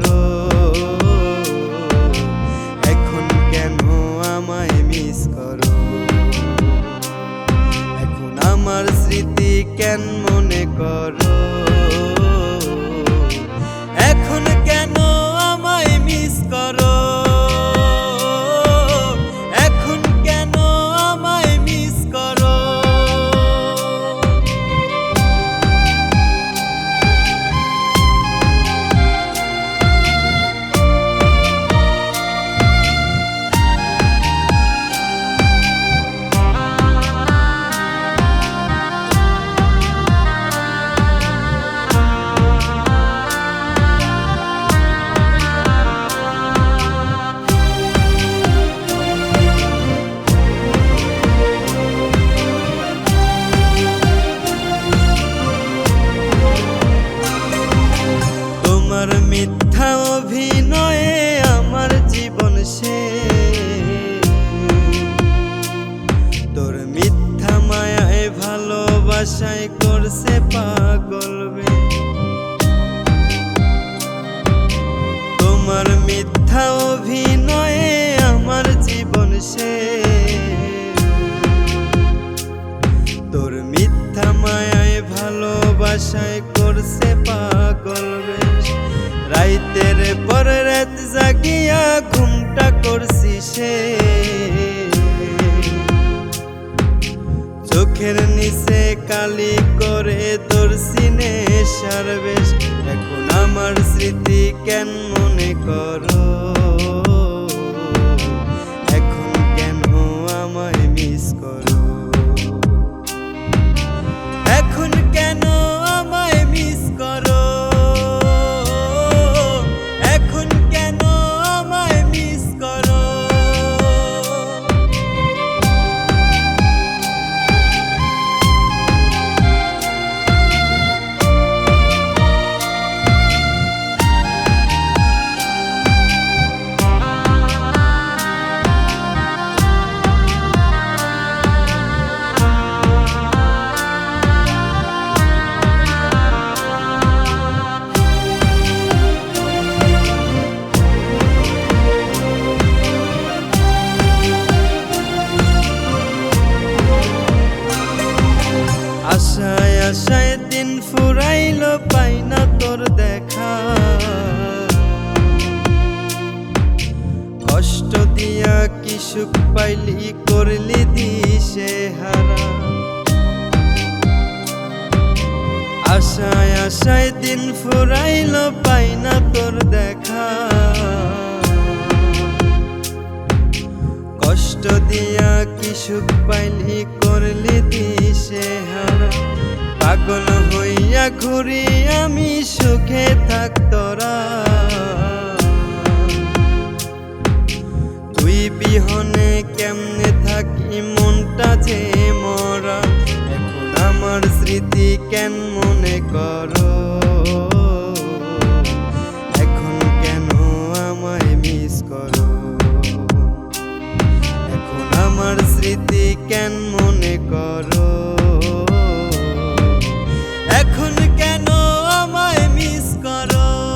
করো, এখন কেন আমায় মিস করো? এখন আমার স্মৃতি কেন মনে করো? এখন কেন আমায় মিস করো? এখন কেন আমায় মিস করো? তোমার মিথ্যা অভিনয়ে আমার জীবন শেষ, তোর মিথ্যা মায়ায় ভালোবাসায় করছে পাগল বে। তোমার মিথ্যা অভিনয়ে আমার জীবন শেষ, তোর মিথ্যা মায়ায় ভালোবাসায় করছে পাগল বে। রাইতের পর রাত জাগিয়া ঘুমটা করছি সে, চোখের নিচে কালি করে ধরছি নেশার বেশ। এখন আমার স্মৃতি কেন মনে করো? এখন কেন আমায় মিস করো? এখন কেন আমায় মিস করো? এখন কেন আমায় মিস করো? আশায় আশায় দিন ফুরাইল, পাই না তোর দেখা। কষ্ট দিয়া কি সুখ পাইলি, করলি দিশে হারা। আশায় আশায় দিন ফুরাইল, পাই না তোর দেখা। কষ্ট দিয়া কি সুখ পাইলি, করলি দিশে হারা। পাগল হইয়া ঘুরি আমি, সুখে থাক তোরা। তুই বিহনে কেমনে থাকি, মনটা যে মরা। এখন আমার স্মৃতি কেন মনে করো? এখন কেন আমায় মিস করো? এখন আমার স্মৃতি কেন মনে করো?